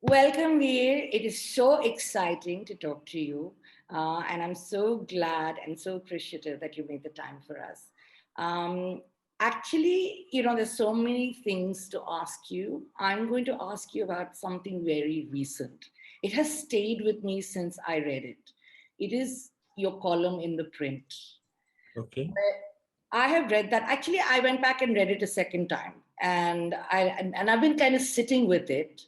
Welcome, Vir. It is so exciting to talk to you. And I'm so glad and so appreciative that you made the time for us. Um, Actually, there's so many things to ask you. I'm going to ask you about something very recent. It has stayed with me since I read it. It is your column in the print. Okay. I have read that. Actually, I went back and read it a second time, and I've been kind of sitting with it.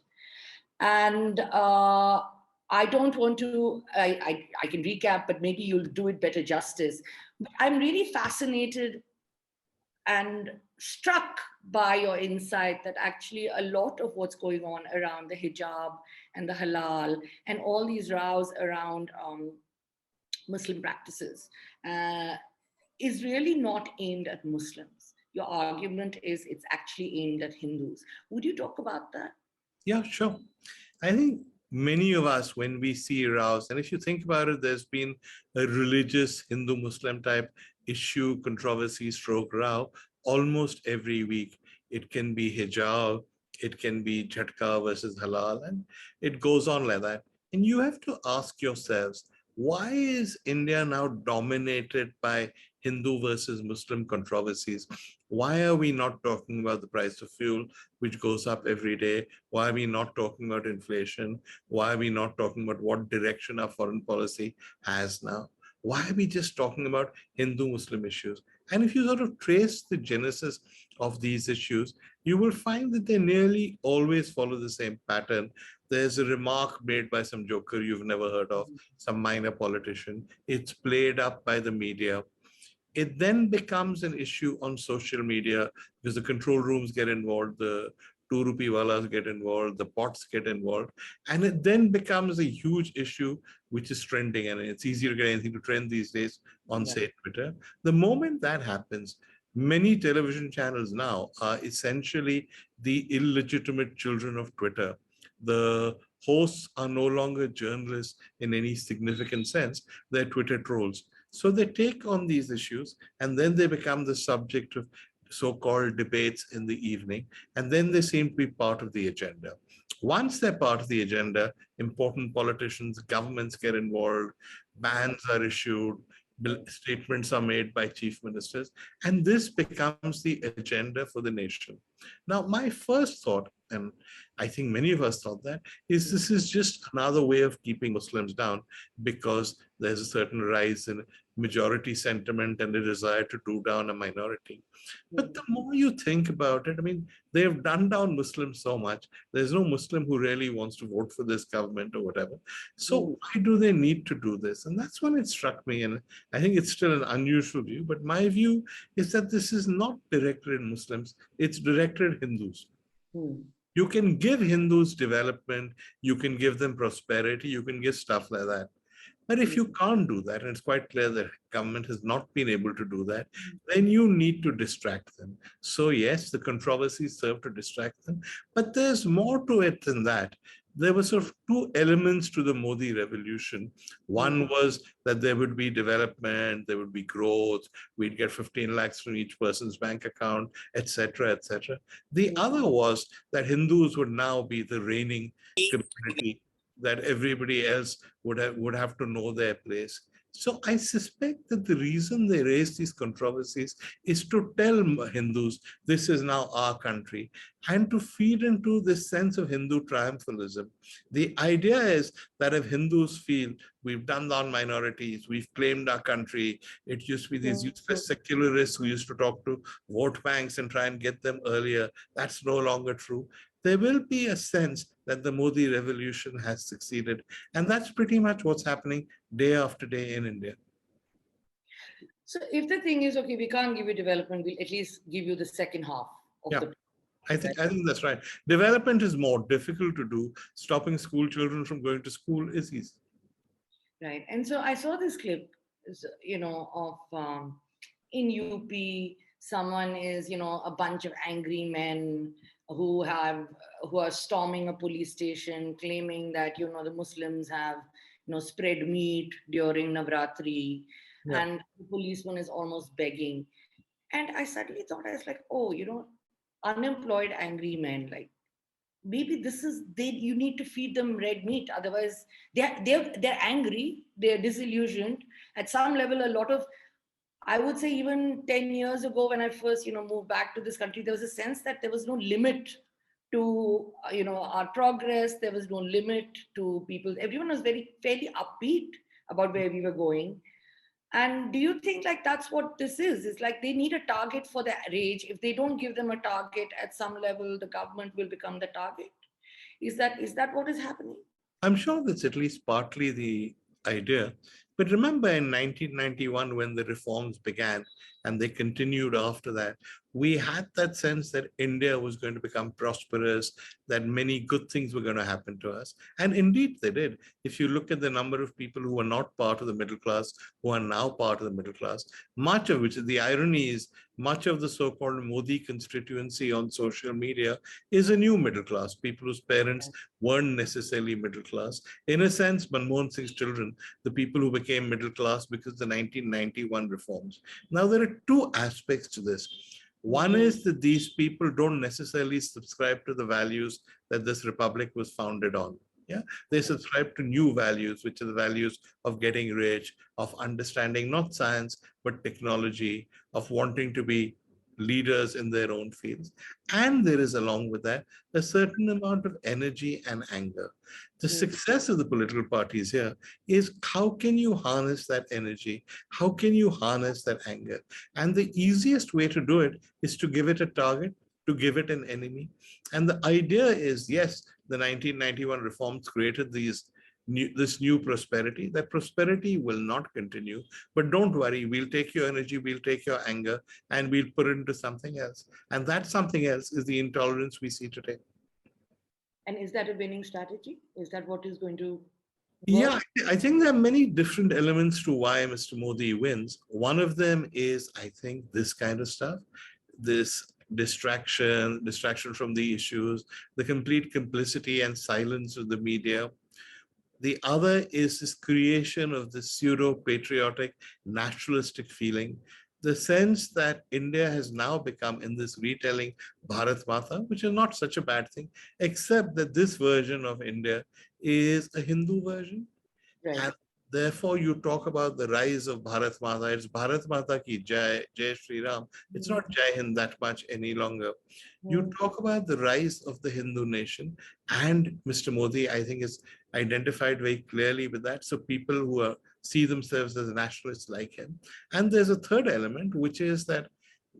And I don't want to, I can recap, but maybe you'll do it better justice. But I'm really fascinated and struck by your insight that actually a lot of what's going on around the hijab and the halal and all these rows around Muslim practices uh, is really not aimed at Muslims. Your argument is it's actually aimed at Hindus. Would you talk about that? Yeah, sure. I think many of us, when we see rows, and if you think about it, there's been a religious Hindu-Muslim type issue, controversy, stroke row almost every week. It can be hijab, it can be jhatka versus halal, and it goes on like that. And you have to ask yourselves, why is India now dominated by Hindu versus Muslim controversies? Why are we not talking about the price of fuel, which goes up every day? Why are we not talking about inflation? Why are we not talking about what direction our foreign policy has now? Why are we just talking about Hindu-Muslim issues? And if you sort of trace the genesis of these issues, you will find that they nearly always follow the same pattern. There's a remark made by some joker you've never heard of, some minor politician. It's played up by the media. It then becomes an issue on social media because the control rooms get involved, the 2 rupee walas get involved, the pots get involved, and it then becomes a huge issue which is trending. And it's easier to get anything to trend these days on, Yeah. say, Twitter. The moment that happens, many television channels now are essentially the illegitimate children of Twitter. The hosts are no longer journalists in any significant sense, they're Twitter trolls. So they take on these issues and then they become the subject of so-called debates in the evening, and then they seem to be part of the agenda. Once they're part of the agenda, important politicians, governments get involved, bans are issued, statements are made by chief ministers, and this becomes the agenda for the nation. Now, my first thought, and I think many of us thought that, is this is just another way of keeping Muslims down because there's a certain rise in majority sentiment and a desire to do down a minority. But the more you think about it, I mean, they've done down Muslims so much. There's no Muslim who really wants to vote for this government or whatever. So why do they need to do this? And that's when it struck me. And I think it's still an unusual view. But my view is that this is not directed at Muslims. It's directed at Hindus. You can give Hindus development. You can give them prosperity. You can give stuff like that. But if you can't do that, and it's quite clear that government has not been able to do that, then you need to distract them. So yes, the controversies serve to distract them, but there's more to it than that. There were sort of two elements to the Modi revolution. One was that there would be development, there would be growth, we'd get 15 lakhs from each person's bank account, etc., etc. The other was that Hindus would now be the reigning community, that everybody else would have to know their place. So I suspect that the reason they raise these controversies is to tell Hindus, this is now our country, and to feed into this sense of Hindu triumphalism. The idea is that if Hindus feel we've done down minorities, we've claimed our country, it used to be these useless secularists who used to talk to vote banks and try and get them earlier. That's no longer true. There will be a sense that the Modi revolution has succeeded. And that's pretty much what's happening day after day in India. So if the thing is, okay, we can't give you development, we'll at least give you the second half of Yeah. the. I think that's right. Development is more difficult to do. Stopping school children from going to school is easy. Right. And so I saw this clip, of in UP, someone is, a bunch of angry men who are storming a police station, claiming that, the Muslims have, spread meat during Navratri, and the policeman is almost begging. And I suddenly thought, I was like, oh, unemployed angry men, like, maybe this is you need to feed them red meat, otherwise they're angry, they're disillusioned at some level. A lot of, I would say, even 10 years ago when I first moved back to this country, there was a sense that there was no limit to our progress. There was no limit to people. Everyone was very fairly upbeat about where we were going. And do you think like that's what this is? It's like they need a target for their rage. If they don't give them a target at some level, the government will become the target. Is that what is happening? I'm sure that's at least partly the idea. But remember in 1991, when the reforms began and they continued after that, we had that sense that India was going to become prosperous, that many good things were going to happen to us. And indeed they did. If you look at the number of people who were not part of the middle class, who are now part of the middle class, much of which, the irony is, much of the so-called Modi constituency on social media is a new middle class, people whose parents weren't necessarily middle class. In a sense, Manmohan Singh's children, the people who became middle class because of the 1991 reforms. Now, there are two aspects to this. One is that these people don't necessarily subscribe to the values that this republic was founded on. Yeah, they subscribe to new values, which are the values of getting rich, of understanding not science, but technology, of wanting to be leaders in their own fields. And there is, along with that, a certain amount of energy and anger. The success of the political parties here is how can you harness that energy? How can you harness that anger? And the easiest way to do it is to give it a target, to give it an enemy. And the idea is, yes, the 1991 reforms created this new prosperity. That prosperity will not continue, but don't worry, we'll take your energy, we'll take your anger, and we'll put it into something else. And that something else is the intolerance we see today. And is that a winning strategy? Is that what is going to work? Yeah, I think there are many different elements to why Mr. Modi wins. One of them is, I think, this kind of stuff, this distraction from the issues, the complete complicity and silence of the media. The other is this creation of this pseudo-patriotic, nationalistic feeling, the sense that India has now become, in this retelling, Bharat Mata, which is not such a bad thing, except that this version of India is a Hindu version. Right. And therefore, you talk about the rise of Bharat Mata. It's Bharat Mata ki Jai, Jai Shri Ram. It's not Jai Hind that much any longer. You talk about the rise of the Hindu nation, and Mr. Modi, I think, is identified very clearly with that. So people who see themselves as nationalists like him. And there's a third element, which is that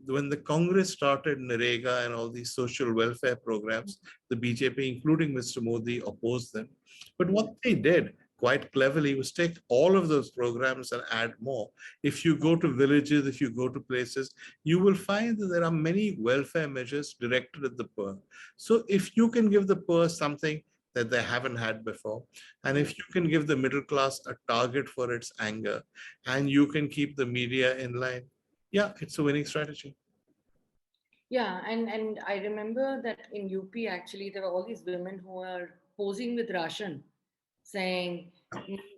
when the Congress started Narega and all these social welfare programs, the BJP, including Mr. Modi, opposed them. But what they did quite cleverly was take all of those programs and add more. If you go to villages, if you go to places, you will find that there are many welfare measures directed at the poor. So if you can give the poor something that they haven't had before, and if you can give the middle class a target for its anger, and you can keep the media in line, yeah, it's a winning strategy. Yeah, and I remember that in UP actually there were all these women who were posing with ration, saying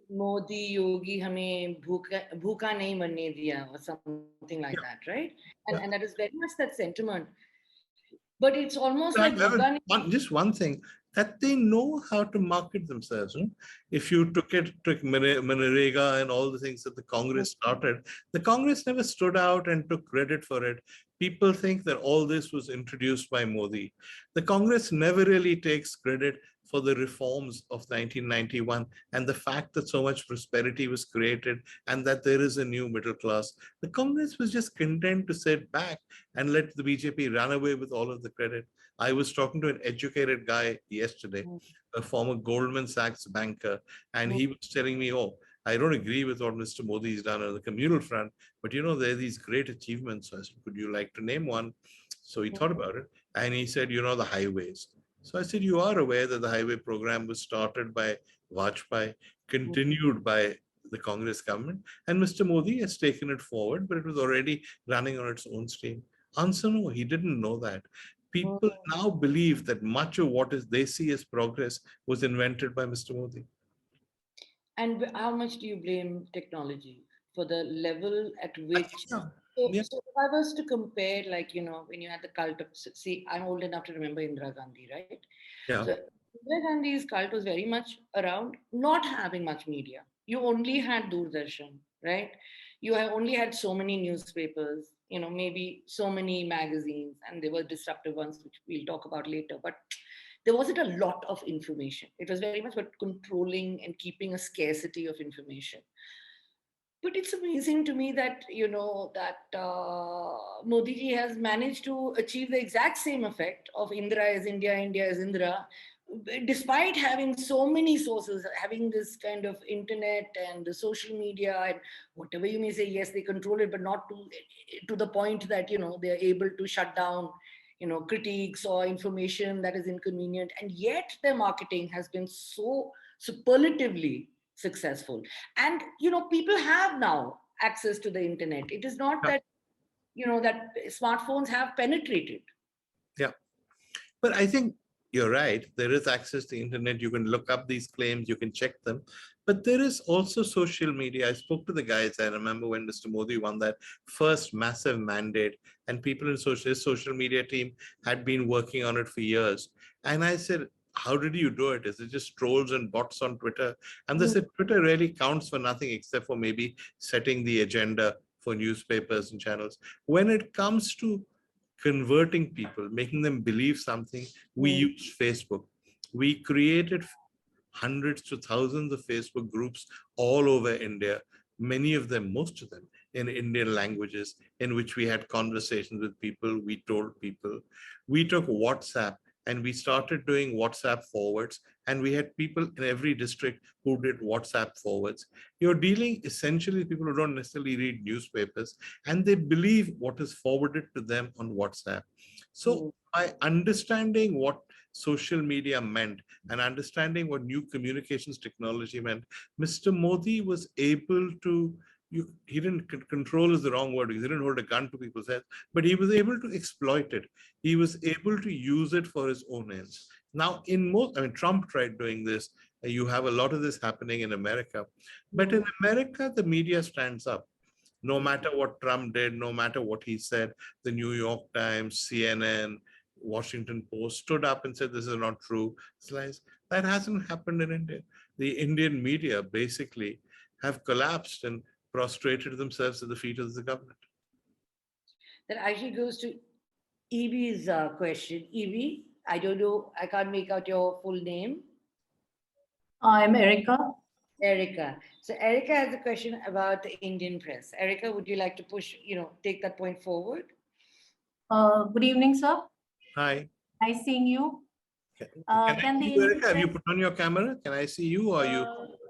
Modi Yogi hame bhuka nahi marne diya or something like that, right? And that is very much that sentiment. But it's almost like bhuka Just one thing, that they know how to market themselves. If you took Manrega and all the things that the Congress started, the Congress never stood out and took credit for it. People think that all this was introduced by Modi. The Congress never really takes credit for the reforms of 1991 and the fact that so much prosperity was created and that there is a new middle class. The Congress was just content to sit back and let the BJP run away with all of the credit. I was talking to an educated guy yesterday, a former Goldman Sachs banker, and he was telling me, oh, I don't agree with what Mr. Modi's done on the communal front, but there are these great achievements. So I said, could you like to name one? So he thought about it, and he said, the highways. So I said, you are aware that the highway program was started by Vajpayee, continued by the Congress government, and Mr. Modi has taken it forward, but it was already running on its own steam. Answer, no, he didn't know that. People now believe that much of what they see as progress was invented by Mr. Modi. And how much do you blame technology for the level at which Yeah, So if I was to compare, like, when you had the cult of, see, I'm old enough to remember Indira Gandhi, right? yeah, So Indira Gandhi's cult was very much around not having much media. You only had Doordarshan, right? You have only had so many newspapers, maybe so many magazines, and there were disruptive ones, which we'll talk about later. But there wasn't a lot of information. It was very much about controlling and keeping a scarcity of information. But it's amazing to me that Modi ji has managed to achieve the exact same effect of Indra is India, India is Indra, despite having so many sources, having this kind of internet and the social media and whatever you may say. Yes, they control it, but not to the point that they're able to shut down critiques or information that is inconvenient, and yet their marketing has been so superlatively successful. And people have now access to the internet. It is not yeah, that that smartphones have penetrated. yeah. But I think you're right. There is access to the internet. You can look up these claims, you can check them. But there is also social media. I spoke to the guys. I remember when Mr. Modi won that first massive mandate, and people in his social media team had been working on it for years. And I said, how did you do it? Is it just trolls and bots on Twitter? And they Mm. said Twitter really counts for nothing except for maybe setting the agenda for newspapers and channels. When it comes to converting people, making them believe something, we Mm. use Facebook. We created hundreds to thousands of Facebook groups all over India, many of them, most of them, in Indian languages, in which we had conversations with people, we told people. We took WhatsApp and we started doing WhatsApp forwards, and we had people in every district who did WhatsApp forwards. You're dealing essentially with people who don't necessarily read newspapers, and they believe what is forwarded to them on WhatsApp. So Mm. by understanding what social media meant and understanding what new communications technology meant, Mr. Modi was able to, he didn't control is the wrong word because he didn't hold a gun to people's heads, but he was able to exploit it. He was able to use it for his own ends. Now, in most, I mean, Trump tried doing this. You have a lot of this happening in America. But in Mm. America, the media stands up. No matter what Trump did, no matter what he said, the New York Times, CNN, Washington Post stood up and said, this is not true. It's lies. That hasn't happened in India. The Indian media basically have collapsed and prostrated themselves at the feet of the government. That actually goes to Evie's question. Evie, I don't know, I can't make out your full name. I'm Erica. Erica. So Erica has a question about the Indian press. Erica, would you like to take that point forward? Good evening, sir. Hi. Nice seeing you. Can I Can see the you, Indian Erica? Have you press? put on your camera? Can I see you, or are you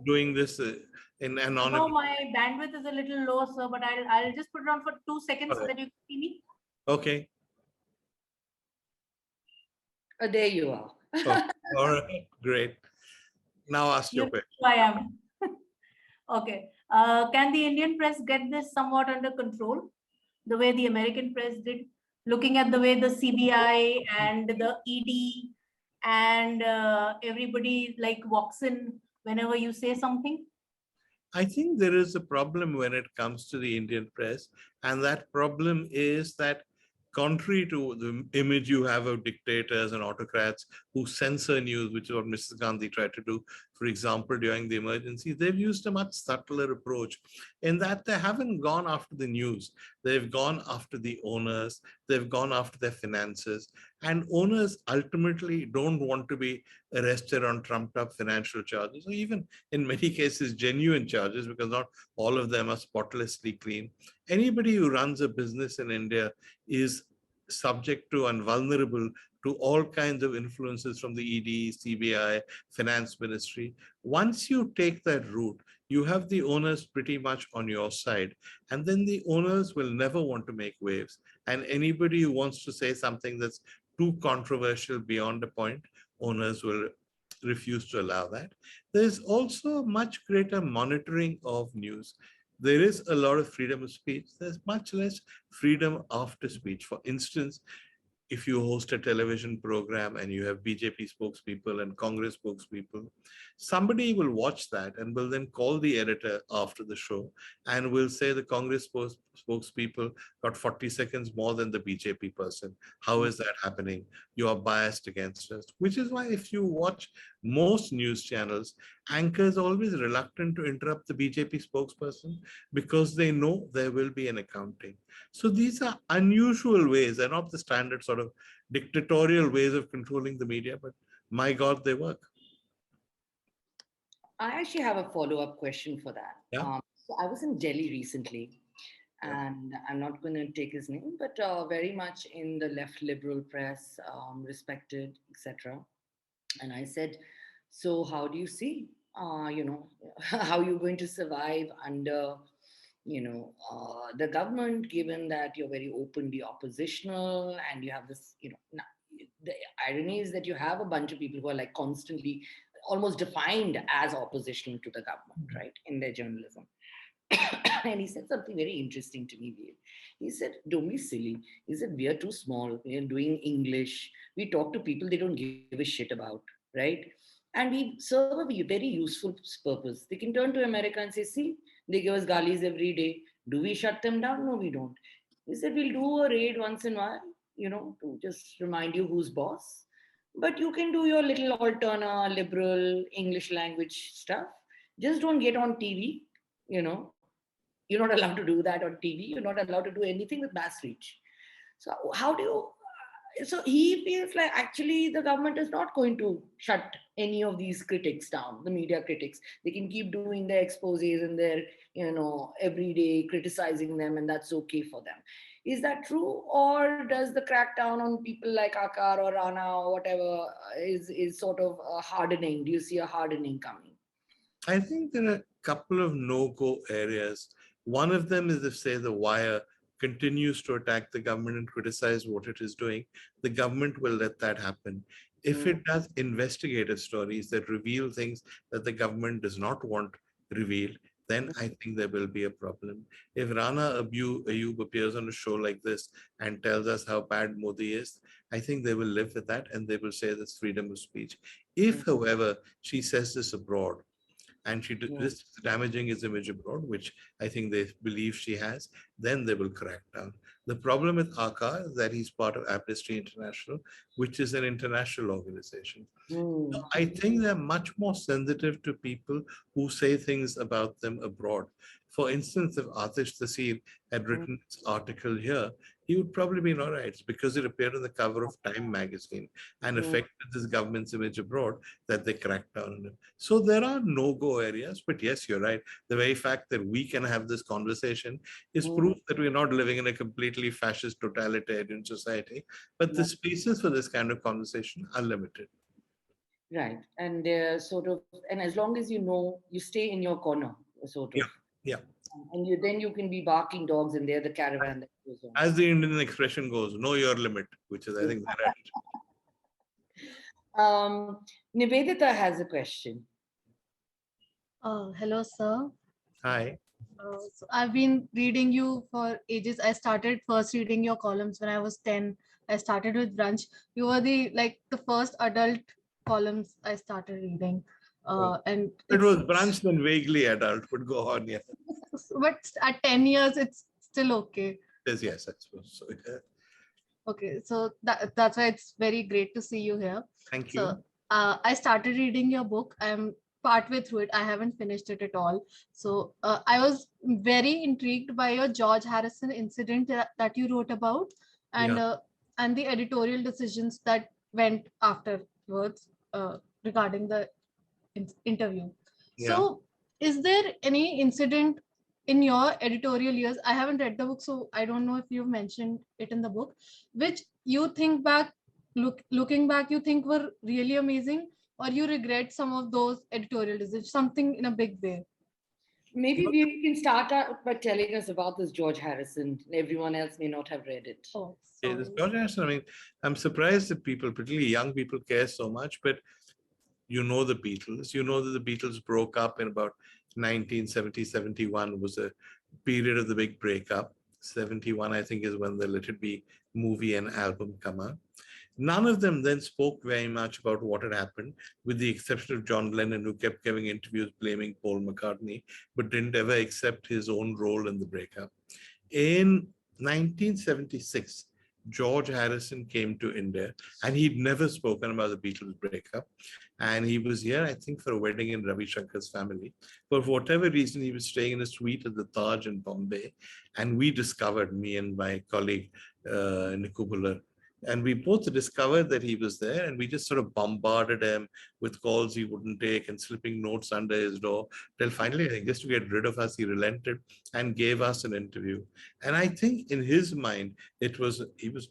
doing this in No, anonymity? my bandwidth is a little low, sir, but I'll just put it on for 2 seconds so Okay. that you can see me. Okay. Oh, there you are. Okay. All right. Great. Now ask You your know question. who I am. Okay. Can the Indian press get this somewhat under control, the way the American press did, looking at the way the CBI and the ED and everybody like walks in whenever you say something? I think there is a problem when it comes to the Indian press, and that problem is that, contrary to the image you have of dictators and autocrats who censor news, which is what Mrs. Gandhi tried to do, for example, during the emergency, they've used a much subtler approach in that they haven't gone after the news. They've gone after the owners, they've gone after their finances, and owners ultimately don't want to be arrested on trumped up financial charges, or even in many cases genuine charges, because not all of them are spotlessly clean. Anybody who runs a business in India is subject to and vulnerable to all kinds of influences from the ED, CBI, finance ministry. Once you take that route, you have the owners pretty much on your side, and then the owners will never want to make waves. And anybody who wants to say something that's too controversial beyond a point, owners will refuse to allow that. There's also much greater monitoring of news. There is a lot of freedom of speech. There's much less freedom after speech. For instance, if you host a television program and you have BJP spokespeople and Congress spokespeople, somebody will watch that and will then call the editor after the show and will say the Congress spokespeople got 40 seconds more than the BJP person. How is that happening? You are biased against us, which is why if you watch most news channels, anchors are always reluctant to interrupt the BJP spokesperson because they know there will be an accounting. So these are unusual ways. They're not the standard sort of dictatorial ways of controlling the media, but my God, they work. I actually have a follow-up question for that. Yeah. So I was in Delhi recently, and I'm not going to take his name, but very much in the left liberal press, respected, etc. And I said, so how do you see, how you're going to survive under, the government, given that you're very openly oppositional and you have this, the irony is that you have a bunch of people who are like constantly almost defined as oppositional to the government, right, in their journalism. And he said something very interesting to me, Vir. He said, don't be silly. He said, we are too small. We are doing English. We talk to people they don't give a shit about, right? And we serve a very useful purpose. They can turn to America and say, see, they give us galis every day. Do we shut them down? No, we don't. He said, we'll do a raid once in a while, to just remind you who's boss. But you can do your little alterna, liberal, English language stuff. Just don't get on TV, you know. You're not allowed to do that on TV. You're not allowed to do anything with mass reach. So how do you? So he feels like actually the government is not going to shut any of these critics down, the media critics. They can keep doing their exposés and their, every day criticizing them, and that's okay for them. Is that true, or does the crackdown on people like Akar or Rana or whatever is sort of hardening? Do you see a hardening coming? I think there are a couple of no-go areas. One of them is if, say, the Wire continues to attack the government and criticize what it is doing, the government will let that happen. If it does investigative stories that reveal things that the government does not want revealed, then I think there will be a problem. If Rana Ayub appears on a show like this and tells us how bad Modi is, I think they will live with that and they will say that's freedom of speech. If, however, she says this abroad, and she risks damaging his image abroad, which I think they believe she has, then they will crack down. The problem with Akar is that he's part of Amnesty International, which is an international organization. So I think they're much more sensitive to people who say things about them abroad. For instance, if Atish Taseer had written this article here, he would probably be all right. It's because it appeared on the cover of Time magazine and affected this government's image abroad that they cracked down on it. So there are no-go areas, but yes, you're right. The very fact that we can have this conversation is proof that we're not living in a completely fascist totalitarian society, but the spaces for this kind of conversation are limited. Right. And and as long as you stay in your corner, sort of. Yeah. And then you can be barking dogs and they're the caravan that goes on. As the Indian expression goes, know your limit, which is, I think, right. Nivedita has a question. Hello, sir. Hi. So I've been reading you for ages. I started first reading your columns when I was 10. I started with Brunch. You were the first adult columns I started reading. And it was Brunch then vaguely adult, but go on, yeah. But at 10 years, it's still okay. Yes, I suppose so. Yeah. Okay, so that's why it's very great to see you here. Thank you. So I started reading your book. I'm partway through it. I haven't finished it at all. So I was very intrigued by your George Harrison incident that you wrote about, and the editorial decisions that went afterwards regarding the interview. Yeah. So is there any incident in your editorial years? I haven't read the book, so I don't know if you've mentioned it in the book, which you think back, looking back, you think were really amazing, or you regret some of those editorial decisions, something in a big way? Maybe we can start out by telling us about this George Harrison. Everyone else may not have read it. Oh, yeah, this George Harrison, I mean, I'm surprised that people, particularly young people, care so much, but you know the Beatles. You know that the Beatles broke up in about 1970, 71 was a period of the big breakup. 71, I think, is when the Let It Be movie and album come out. None of them then spoke very much about what had happened, with the exception of John Lennon, who kept giving interviews blaming Paul McCartney, but didn't ever accept his own role in the breakup. In 1976, George Harrison came to India, and he'd never spoken about the Beatles breakup. And he was here, I think, for a wedding in Ravi Shankar's family. But for whatever reason, he was staying in a suite at the Taj in Bombay. And we discovered, me and my colleague, Nikubula, and we both discovered that he was there, and we just sort of bombarded him with calls he wouldn't take and slipping notes under his door. Till finally, I think, just to get rid of us, he relented and gave us an interview. And I think in his mind, he was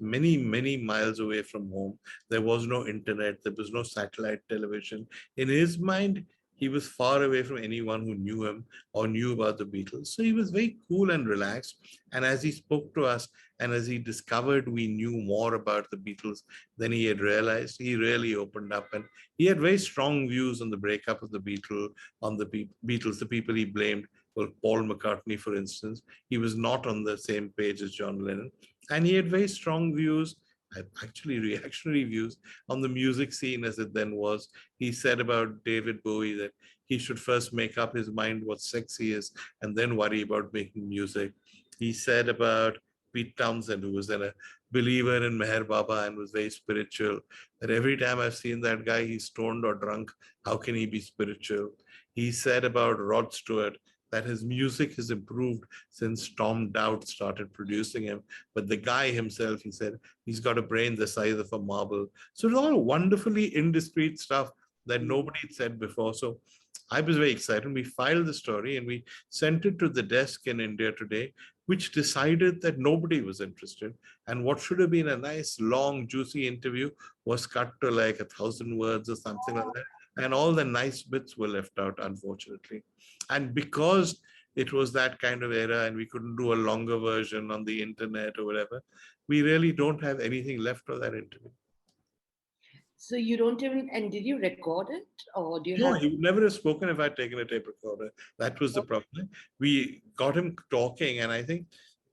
many, many miles away from home. There was no internet, there was no satellite television. In his mind, he was far away from anyone who knew him or knew about the Beatles. So he was very cool and relaxed. And as he spoke to us, and as he discovered we knew more about the Beatles than he had realized, he really opened up. And he had very strong views on the breakup of the Beatles, the people he blamed. Well, Paul McCartney, for instance, he was not on the same page as John Lennon. And he had very strong views, actually reactionary views, on the music scene as it then was. He said about David Bowie that he should first make up his mind what sexy is and then worry about making music. He said about Pete Townsend, who was then a believer in Meher Baba and was very spiritual, that every time I've seen that guy, he's stoned or drunk. How can he be spiritual? He said about Rod Stewart that his music has improved since Tom Dowd started producing him. But the guy himself, he said, he's got a brain the size of a marble. So it's all wonderfully indiscreet stuff that nobody had said before. So I was very excited. We filed the story and we sent it to the desk in India Today, which decided that nobody was interested. And what should have been a nice, long, juicy interview was cut to like 1,000 words or something like that. And all the nice bits were left out, unfortunately. And because it was that kind of era and we couldn't do a longer version on the internet or whatever, we really don't have anything left of that interview. So you don't even, and did you record it, or do you No, have? he would never have spoken if I'd taken a tape recorder. That was the problem. We got him talking, and I think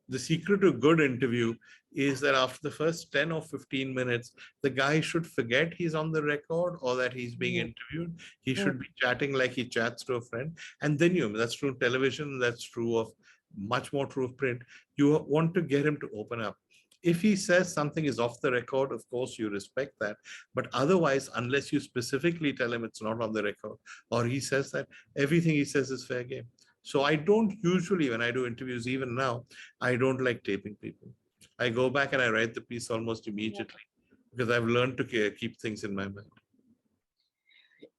the secret to a good interview is that after the first 10 or 15 minutes, the guy should forget he's on the record or that he's being interviewed. He should be chatting like he chats to a friend. And then that's true of television, that's true of, much more true of print. You want to get him to open up. If he says something is off the record, of course, you respect that. But otherwise, unless you specifically tell him it's not on the record, or he says that, everything he says is fair game. So I don't usually, when I do interviews, even now, I don't like taping people. I go back and I write the piece almost immediately because I've learned to keep things in my mind.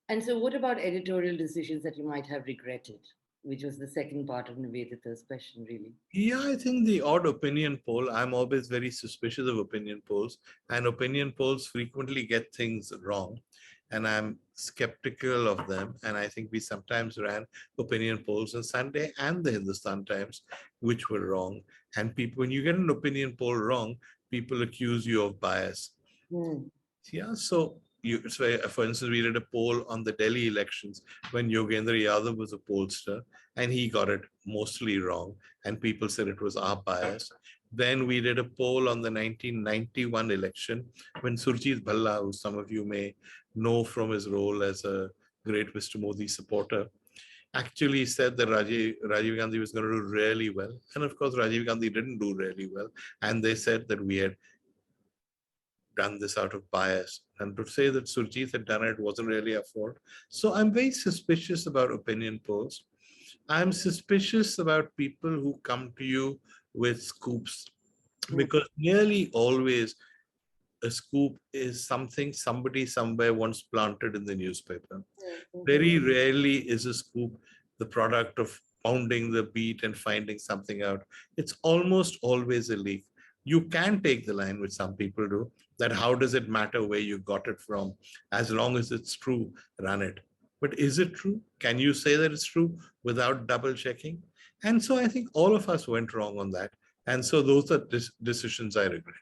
And so what about editorial decisions that you might have regretted, which was the second part of Nivedita's question, really? Yeah, I think the odd opinion poll, I'm always very suspicious of opinion polls, and opinion polls frequently get things wrong. And I'm skeptical of them. And I think we sometimes ran opinion polls on Sunday and the Hindustan Times, which were wrong. And people, when you get an opinion poll wrong, people accuse you of bias. Yeah, so for instance, we did a poll on the Delhi elections when Yogendra Yadav was a pollster, and he got it mostly wrong, and people said it was our bias. Then we did a poll on the 1991 election when Surjit Bhalla, who some of you may know from his role as a great Mr. Modi supporter, actually said that Rajiv Gandhi was going to do really well. And of course, Rajiv Gandhi didn't do really well. And they said that we had done this out of bias. And to say that Surjit had done it wasn't really our fault. So I'm very suspicious about opinion polls. I'm suspicious about people who come to you with scoops, because nearly always a scoop is something somebody somewhere once planted in the newspaper. Very rarely is a scoop the product of pounding the beat and finding something out. It's almost always a leak. You can take the line, which some people do, that how does it matter where you got it from? As long as it's true, run it. But is it true? Can you say that it's true without double checking? And so I think all of us went wrong on that. And so those are decisions I regret.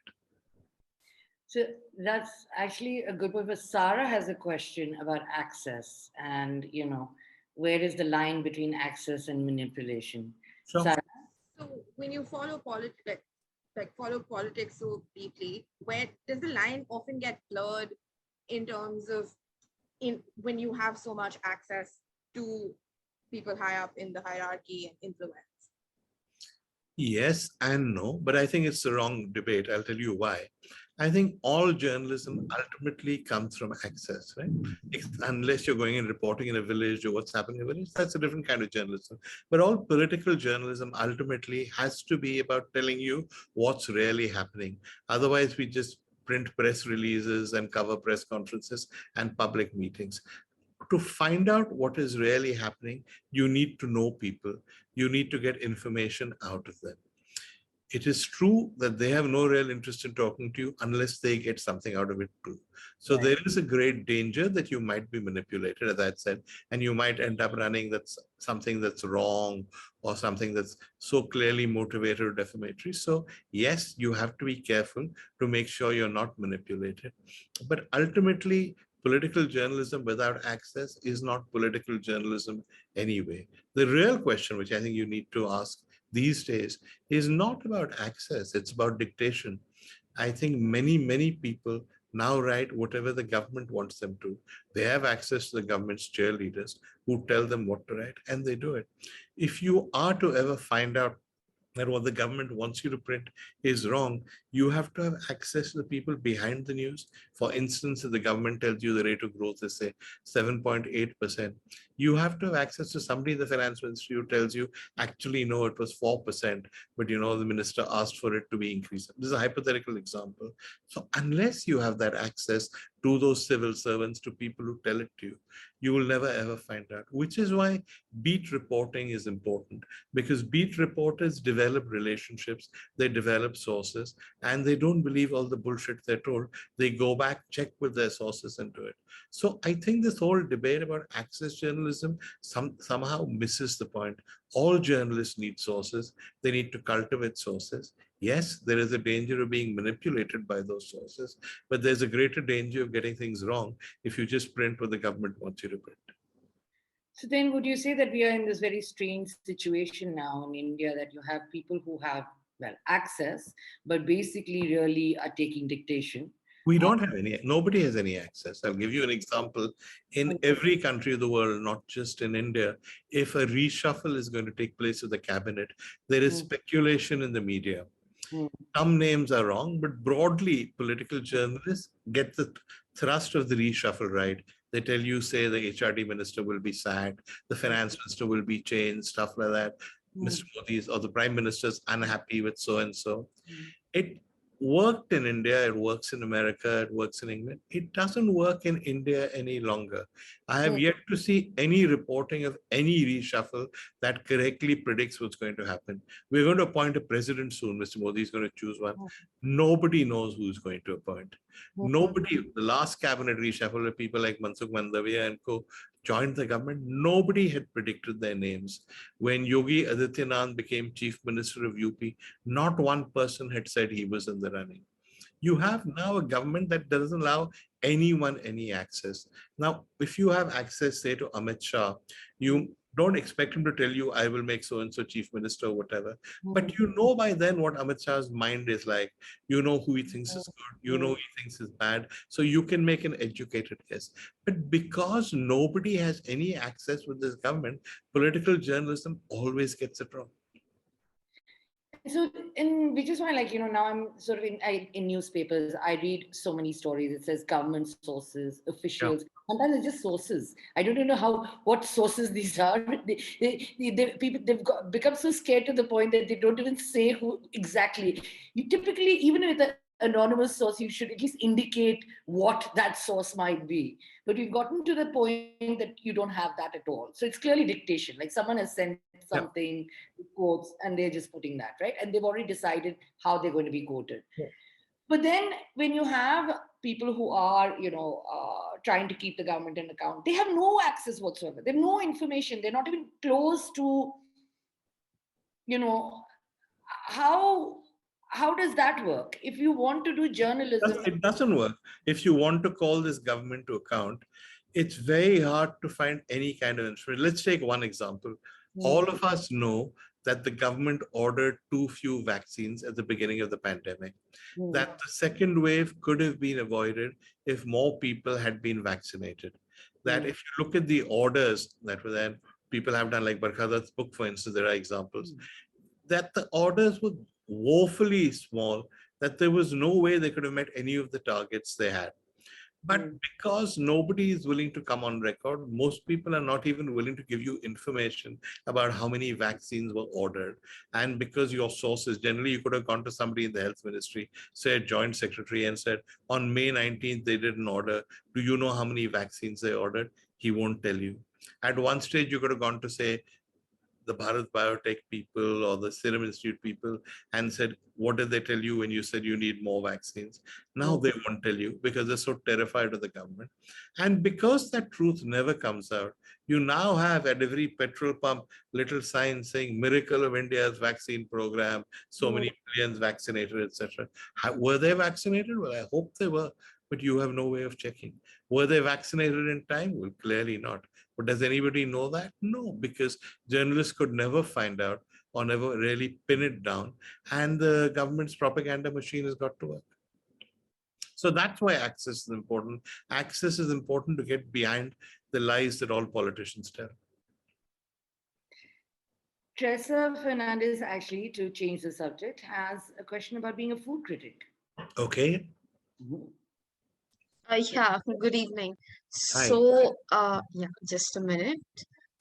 So that's actually a good point. But Sarah has a question about access and, where is the line between access and manipulation? Sure. Sarah? So when you follow politics so deeply, where does the line often get blurred in terms of when you have so much access to people high up in the hierarchy and influence? Yes and no, but I think it's the wrong debate. I'll tell you why. I think all journalism ultimately comes from access, right? Unless you're going and reporting in a village or what's happening in a village, that's a different kind of journalism. But all political journalism ultimately has to be about telling you what's really happening. Otherwise, we just print press releases and cover press conferences and public meetings. To find out what is really happening, you need to know people. You need to get information out of them. It is true that they have no real interest in talking to you unless they get something out of it too. So Right. there is a great danger that you might be manipulated, as I said, and you might end up running that's something that's wrong or something that's so clearly motivated or defamatory. So yes, you have to be careful to make sure you're not manipulated. But ultimately, political journalism without access is not political journalism anyway. The real question, which I think you need to ask these days, is not about access, it's about dictation. I think many people now write whatever the government wants them to. They have access to the government's cheerleaders who tell them what to write, and they do it. If you are to ever find out that what the government wants you to print is wrong, you have to have access to the people behind the news. For instance, if the government tells you the rate of growth is, say, 7.8%, you have to have access to somebody in the finance ministry who tells you, actually, no, it was 4%, but the minister asked for it to be increased. This is a hypothetical example. So unless you have that access to those civil servants, to people who tell it to you, you will never ever find out, which is why beat reporting is important, because beat reporters develop relationships, they develop sources, and they don't believe all the bullshit they're told. They go back, check with their sources and do it. So I think this whole debate about access journalism somehow misses the point. All journalists need sources. They need to cultivate sources. Yes, there is a danger of being manipulated by those sources, but there's a greater danger of getting things wrong if you just print what the government wants you to print. So then would you say that we are in this very strange situation now in India, that you have people who have, well, access, but basically really are taking dictation? We don't have any, nobody has any access. I'll give you an example. In every country of the world, not just in India, if a reshuffle is going to take place with the cabinet, there is speculation in the media. Some names are wrong, but broadly, political journalists get the thrust of the reshuffle right. They tell you, say, the HRD minister will be sacked, the finance minister will be changed, stuff like that. Mr. Modi's or the prime minister's unhappy with so-and-so. It worked in India, it works in America, it works in England. It doesn't work in India any longer. I have yet to see any reporting of any reshuffle that correctly predicts what's going to happen. We're going to appoint a president soon. Mr. Modi is going to choose one. Nobody knows who's going to appoint. Nobody, the last cabinet reshuffle where people like Mansukh Mandavia and co joined the government, nobody had predicted their names. When Yogi Adityanath became chief minister of UP, not one person had said he was in the running. You have now a government that doesn't allow anyone any access. Now, if you have access, say, to Amit Shah, you don't expect him to tell you, I will make so-and-so chief minister or whatever. But you know by then what Amit Shah's mind is like. You know who he thinks is good. You know who he thinks is bad. So you can make an educated guess. But because nobody has any access with this government, political journalism always gets it wrong. So, which is why, like, now I'm sort of in newspapers, I read so many stories. It says government sources, officials. Sometimes it's just sources. I don't even know what sources these are. They've become so scared to the point that they don't even say who exactly. You typically, even with an anonymous source, you should at least indicate what that source might be. But we've gotten to the point that you don't have that at all. So it's clearly dictation. Like someone has sent something, quotes, and they're just putting that, right? And they've already decided how they're going to be quoted. But then when you have people who are, trying to keep the government in account, they have no access whatsoever. They have no information. They're not even close to, how does that work? If you want to do journalism, it doesn't work. If you want to call this government to account, it's very hard to find any kind of information. Let's take one example. All of us know that the government ordered too few vaccines at the beginning of the pandemic, that the second wave could have been avoided if more people had been vaccinated. That if you look at the orders that were then, people have done, like Barkhadat's book, for instance, there are examples. that the orders were woefully small, that there was no way they could have met any of the targets they had. But because nobody is willing to come on record, most people are not even willing to give you information about how many vaccines were ordered. And because your sources, generally you could have gone to somebody in the health ministry, say a joint secretary, and said, on May 19th, they did an order. Do you know how many vaccines they ordered? He won't tell you. At one stage, you could have gone to, say, the Bharat Biotech people or the Serum Institute people and said, what did they tell you when you said you need more vaccines? Now they won't tell you because they're so terrified of the government. And because that truth never comes out, you now have at every petrol pump little signs saying miracle of India's vaccine program, so many millions vaccinated, etc. Were they vaccinated? Well, I hope they were, but you have no way of checking. Were they vaccinated in time? Well, clearly not. But does anybody know that? No, because journalists could never find out or never really pin it down. And the government's propaganda machine has got to work. So that's why access is important. Access is important to get behind the lies that all politicians tell. Teresa Fernandez, actually, to change the subject, has a question about being a food critic. Okay. Yeah, good evening. Hi. So, yeah, just a minute.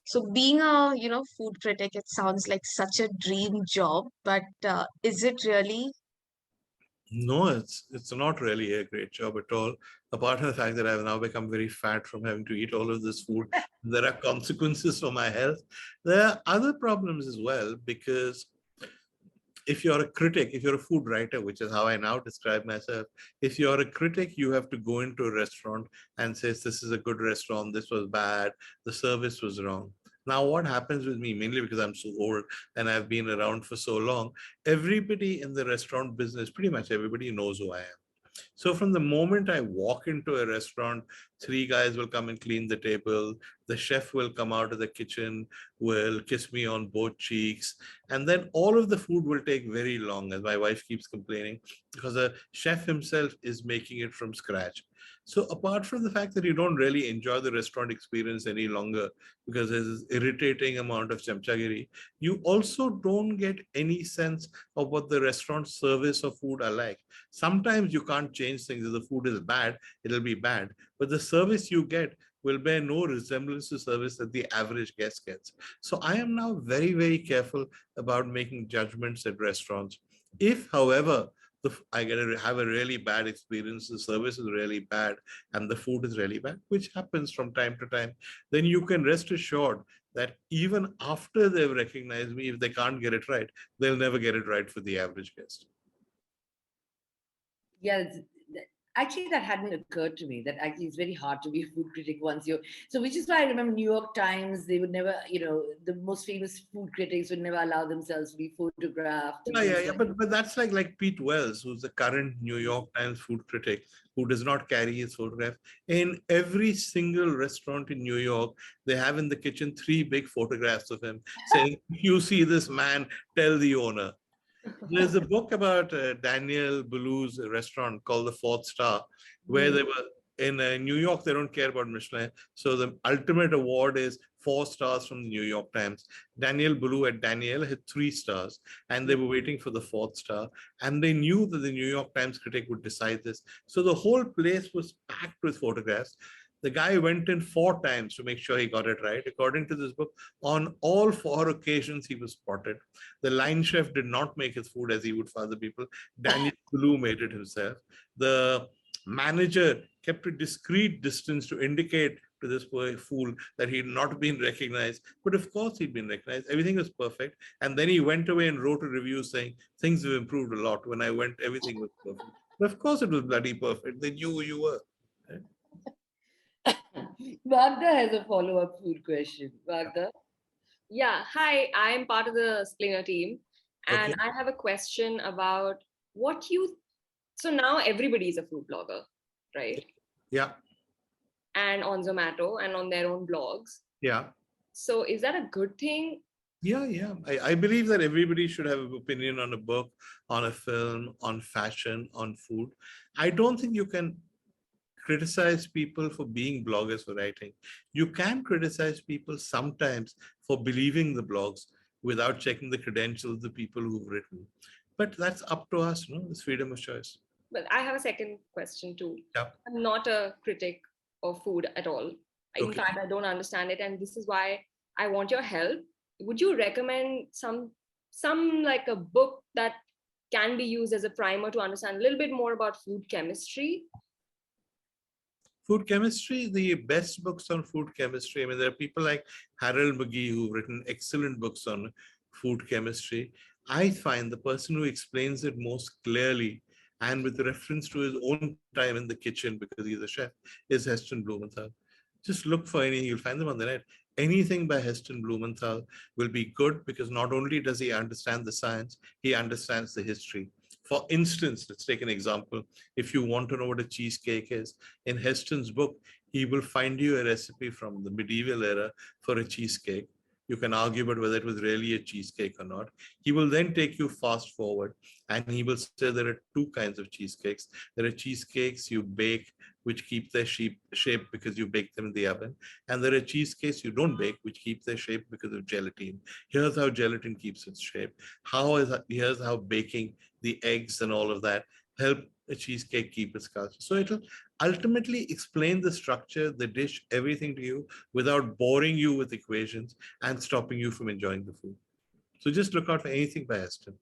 So being a, food critic, it sounds like such a dream job, but is it really? No, it's not really a great job at all. Apart from the fact that I've now become very fat from having to eat all of this food, there are consequences for my health. There are other problems as well, because if you're a critic, if you're a food writer, which is how I now describe myself, if you're a critic, you have to go into a restaurant and say, this is a good restaurant, this was bad, the service was wrong. Now, what happens with me, mainly because I'm so old and I've been around for so long, everybody in the restaurant business, pretty much everybody knows who I am. So from the moment I walk into a restaurant, 3 guys will come and clean the table. The chef will come out of the kitchen, will kiss me on both cheeks. And then all of the food will take very long, as my wife keeps complaining, because the chef himself is making it from scratch. So apart from the fact that you don't really enjoy the restaurant experience any longer because there's this irritating amount of chamchagiri, you also don't get any sense of what the restaurant service or food are like. Sometimes you can't change things. If the food is bad, it'll be bad. But the service you get will bear no resemblance to service that the average guest gets. So I am now very, very careful about making judgments at restaurants. If, however, I have a really bad experience, the service is really bad, and the food is really bad, which happens from time to time, then you can rest assured that even after they've recognized me, if they can't get it right, they'll never get it right for the average guest. Yeah, actually, that hadn't occurred to me, that actually it's very hard to be a food critic once you're, so which is why I remember New York Times, they would never, the most famous food critics would never allow themselves to be photographed. Yeah. But that's like Pete Wells, who's the current New York Times food critic, who does not carry his photograph. In every single restaurant in New York, they have in the kitchen 3 big photographs of him saying, you see this man, tell the owner. There's a book about Daniel Boulud's restaurant called the 4th Star, where they were in New York. They don't care about Michelin. So the ultimate award is 4 stars from the New York Times. Daniel Boulud at Daniel had 3 stars, and they were waiting for the 4th star. And they knew that the New York Times critic would decide this. So the whole place was packed with photographs. The guy went in 4 times to make sure he got it right. According to this book, on all 4 occasions, he was spotted. The line chef did not make his food as he would for other people. Daniel Boulud made it himself. The manager kept a discreet distance to indicate to this poor fool that he had not been recognized. But of course, he'd been recognized. Everything was perfect. And then he went away and wrote a review saying, things have improved a lot. When I went, everything was perfect. But of course, it was bloody perfect. They knew who you were. Right? Magda has a follow-up food question. Magda? Yeah, hi, I'm part of the Splainer team, and Okay. I have a question about what you. So now everybody's a food blogger, right? Yeah. And on Zomato and on their own blogs. Yeah. So is that a good thing? Yeah. I believe that everybody should have an opinion on a book, on a film, on fashion, on food. I don't think you can criticize people for being bloggers for writing. You can criticize people sometimes for believing the blogs, without checking the credentials of the people who've written. But that's up to us, it's freedom of choice. But I have a second question too. Yeah. I'm not a critic of food at all. In Okay. fact, I don't understand it, and this is why I want your help. Would you recommend some like a book that can be used as a primer to understand a little bit more about food chemistry? Food chemistry, the best books on food chemistry. I mean, there are people like Harold McGee who've written excellent books on food chemistry. I find the person who explains it most clearly and with reference to his own time in the kitchen, because he's a chef, is Heston Blumenthal. Just look for any, you'll find them on the net. Anything by Heston Blumenthal will be good because not only does he understand the science, he understands the history. For instance, let's take an example. If you want to know what a cheesecake is, in Heston's book, he will find you a recipe from the medieval era for a cheesecake. You can argue about whether it was really a cheesecake or not. He will then take you fast forward and he will say there are two kinds of cheesecakes. There are cheesecakes you bake, which keep their shape because you bake them in the oven. And there are cheesecakes you don't bake, which keep their shape because of gelatin. Here's how gelatin keeps its shape. Here's how baking the eggs and all of that help a cheesecake keep its culture. So it'll ultimately explain the structure, the dish, everything to you without boring you with equations and stopping you from enjoying the food. So just look out for anything by Heston.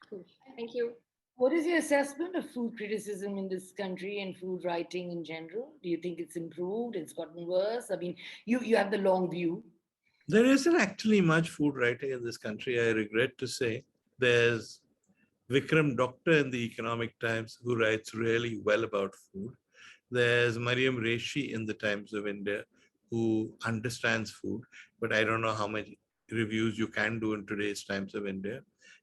Cool. Thank you. What is your assessment of food criticism in this country and food writing in general? Do you think it's improved? It's gotten worse? I mean, you have the long view. There isn't actually much food writing in this country, I regret to say. There's Vikram Doctor in the Economic Times who writes really well about food. There's Mariam Reshi in the Times of India who understands food, but I don't know how much reviews you can do in today's Times of India.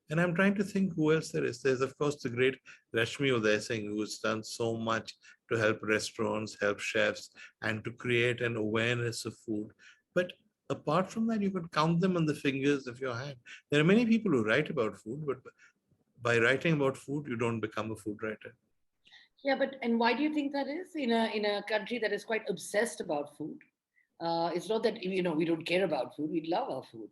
And I'm trying to think who else there is. There's, of course, the great Rashmi Uday Singh, who has done so much to help restaurants, help chefs, and to create an awareness of food. But apart from that, you could count them on the fingers of your hand. There are many people who write about food, but by writing about food, you don't become a food writer. Yeah, and why do you think that is in a country that is quite obsessed about food? It's not that we don't care about food; we love our food.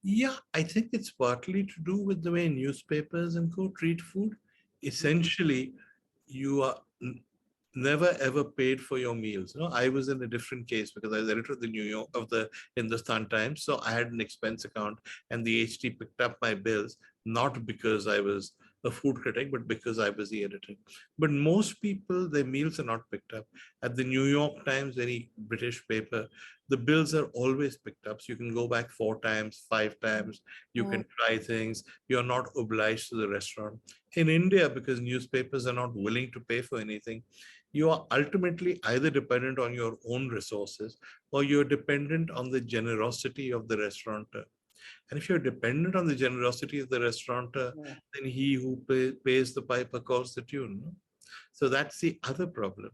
Yeah, I think it's partly to do with the way newspapers and co treat food. Essentially, you are never ever paid for your meals. I was in a different case because I was editor of the Hindustan Times, so I had an expense account, and the HT picked up my bills not because I was a food critic, but because I was the editor. But most people, their meals are not picked up. At the New York Times, any British paper, the bills are always picked up. So you can go back 4 times, 5 times, you can try things. You're not obliged to the restaurant. In India, because newspapers are not willing to pay for anything, you are ultimately either dependent on your own resources or you're dependent on the generosity of the restaurateur. And if you're dependent on the generosity of the restaurateur, then he who pays the piper calls the tune. No? So that's the other problem.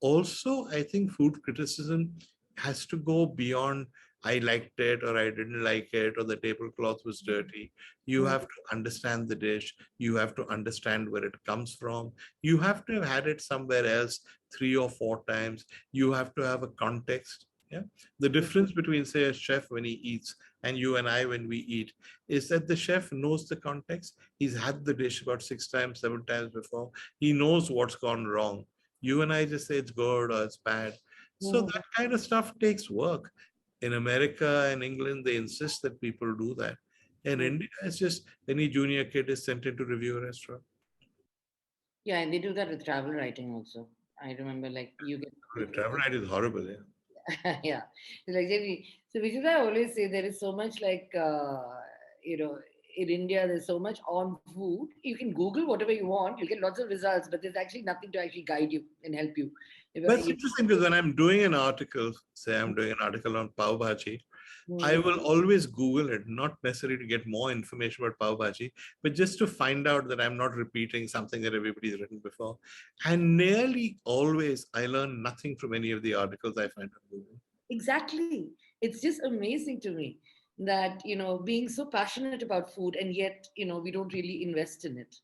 Also, I think food criticism has to go beyond I liked it or I didn't like it or the tablecloth was dirty. You have to understand the dish. You have to understand where it comes from. You have to have had it somewhere else 3 or 4 times. You have to have a context. Yeah. The difference between, say, a chef when he eats and you and I when we eat is that the chef knows the context. He's had the dish about 6 times, 7 times before. He knows what's gone wrong. You and I just say it's good or it's bad. So that kind of stuff takes work. In America and England, they insist that people do that. In India, it's just any junior kid is sent in to review a restaurant. Yeah, and they do that with travel writing also. I remember, like, you get Travel writing is horrible, yeah. yeah. So which is why I always say there is so much like in India there's so much on food. You can Google whatever you want, you get lots of results, but there's actually nothing to actually guide you and help you. That's interesting because when I'm doing an article, say I'm doing an article on pav bhaji, I will always Google it, not necessarily to get more information about pav bhaji, but just to find out that I'm not repeating something that everybody's written before. And nearly always, I learn nothing from any of the articles I find on Google. Exactly. It's just amazing to me that, being so passionate about food and yet, we don't really invest in it.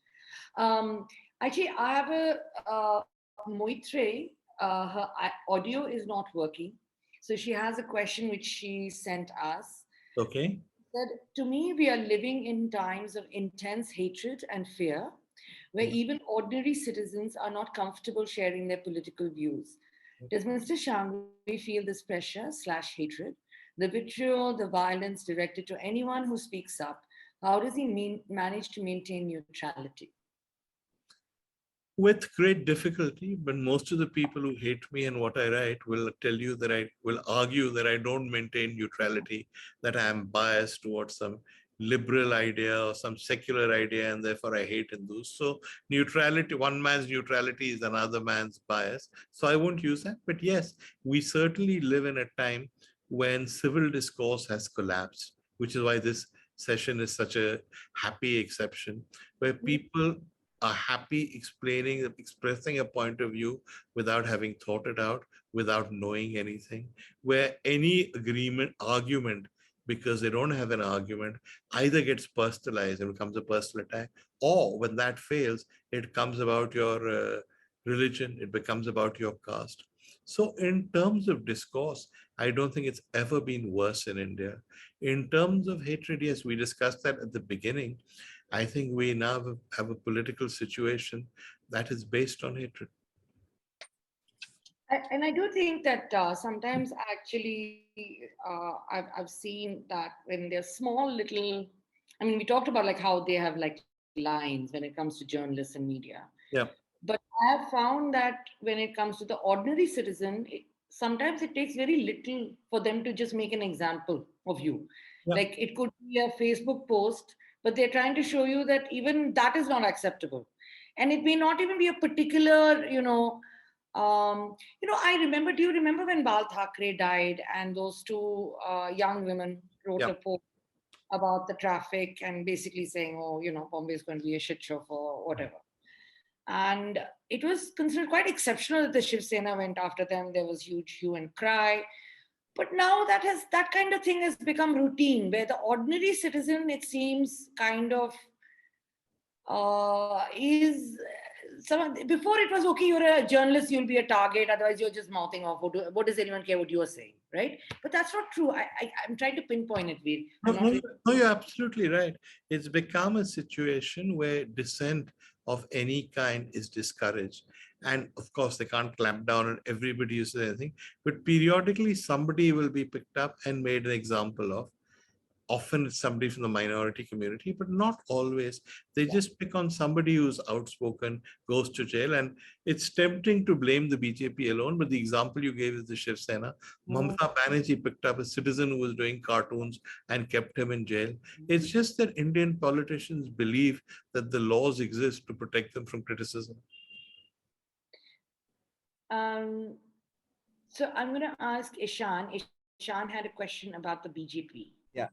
Actually, I have a Moitre, her audio is not working. So she has a question which she sent us. Okay. Said, to me, we are living in times of intense hatred and fear, where even ordinary citizens are not comfortable sharing their political views. Does Mr. Shangvi feel this pressure/hatred, the vitriol, the violence directed to anyone who speaks up? How does he manage to maintain neutrality? With great difficulty, but most of the people who hate me and what I write will tell you that I will argue that I don't maintain neutrality, that I am biased towards some liberal idea or some secular idea, and therefore I hate Hindus. So neutrality, one man's neutrality is another man's bias. So I won't use that. But yes, we certainly live in a time when civil discourse has collapsed, which is why this session is such a happy exception, where people are happy expressing a point of view without having thought it out, without knowing anything, where any argument, because they don't have an argument, either gets personalized and becomes a personal attack, or when that fails, it comes about your religion, it becomes about your caste. So in terms of discourse, I don't think it's ever been worse in India. In terms of hatred, yes, we discussed that at the beginning. I think we now have a political situation that is based on hatred. And I do think that sometimes actually I've seen that when they're small little, I mean, we talked about like how they have like lines when it comes to journalists and media. Yeah. But I have found that when it comes to the ordinary citizen, sometimes it takes very little for them to just make an example of you. Yeah. Like it could be a Facebook post, but they're trying to show you that even that is not acceptable. And it may not even be a particular, I remember, do you remember when Bal Thackeray died and those two young women wrote Yeah. a post about the traffic and basically saying, oh, Bombay is going to be a shit show for whatever. And it was considered quite exceptional that the Shiv Sena went after them. There was huge hue and cry. But now that kind of thing has become routine, where the ordinary citizen, it seems, kind of is before it was okay, you're a journalist, you'll be a target, otherwise you're just mouthing off. What does anyone care what you are saying, right? But that's not true. I'm trying to pinpoint it, Vir. No, you're absolutely right. It's become a situation where dissent of any kind is discouraged. And of course, they can't clamp down on everybody who says anything, but periodically somebody will be picked up and made an example of. Often it's somebody from the minority community, but not always. They just pick on somebody who's outspoken, goes to jail. And it's tempting to blame the BJP alone, but the example you gave is the Shiv Sena. Mamata Banerjee picked up a citizen who was doing cartoons and kept him in jail. It's just that Indian politicians believe that the laws exist to protect them from criticism. So I'm going to ask Ishan. Ishan had a question about the BJP. Yeah.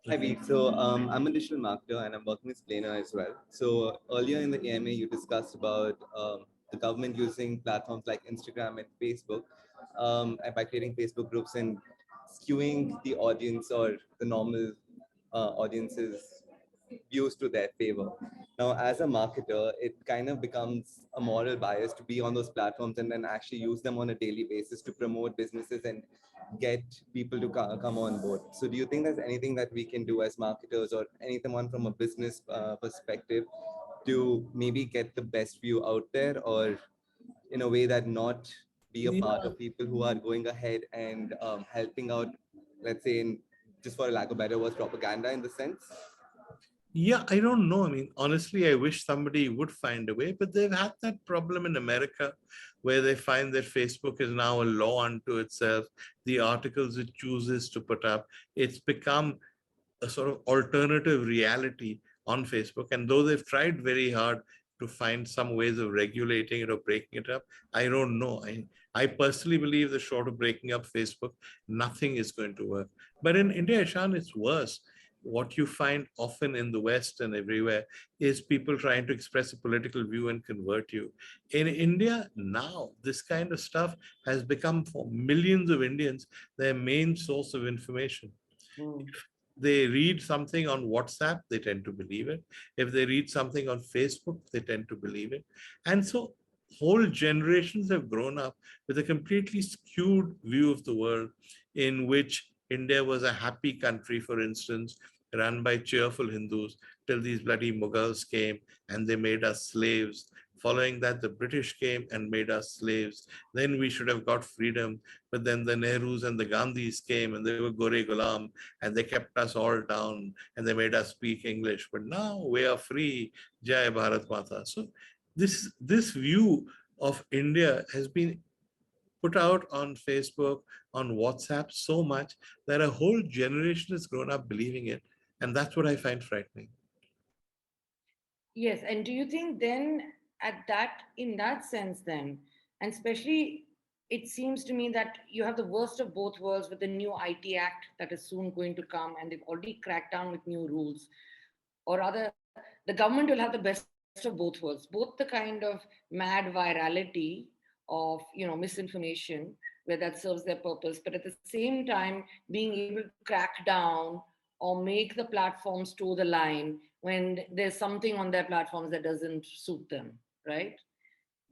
Hi, Vir. So I'm a digital marketer and I'm working with Splainer as well. So earlier in the AMA, you discussed about the government using platforms like Instagram and Facebook and by creating Facebook groups and skewing the audience or the normal audience's views to their favor. Now, as a marketer, it kind of becomes a moral bias to be on those platforms and then actually use them on a daily basis to promote businesses and get people to come on board. So do you think there's anything that we can do as marketers or anyone from a business perspective to maybe get the best view out there, or in a way that not be a part of people who are going ahead and helping out, let's say, in, just for lack of better words, propaganda in the sense? Yeah, I don't know. I mean, honestly, I wish somebody would find a way, but they've had that problem in America where they find that Facebook is now a law unto itself. The articles it chooses to put up, it's become a sort of alternative reality on Facebook. And though they've tried very hard to find some ways of regulating it or breaking it up, I don't know. I personally believe that short of breaking up Facebook, nothing is going to work. But in India, Ishan, it's worse. What you find often in the West and everywhere is people trying to express a political view and convert you. In India now, this kind of stuff has become, for millions of Indians, their main source of information. If they read something on WhatsApp, they tend to believe it. If they read something on Facebook, they tend to believe it. And so whole generations have grown up with a completely skewed view of the world, in which India was a happy country, for instance, run by cheerful Hindus, till these bloody Mughals came and they made us slaves. Following that, the British came and made us slaves. Then we should have got freedom. But then the Nehrus and the Gandhis came and they were Gore Ghulam and they kept us all down and they made us speak English. But now we are free. Jai Bharat Mata. So this view of India has been put out on Facebook, on WhatsApp so much that a whole generation has grown up believing it. And that's what I find frightening. Yes, and do you think then in that sense then, and especially it seems to me that you have the worst of both worlds with the new IT Act that is soon going to come, and they've already cracked down with new rules. Or rather, the government will have the best of both worlds, both the kind of mad virality of misinformation where that serves their purpose, but at the same time being able to crack down or make the platforms toe the line when there's something on their platforms that doesn't suit them, right?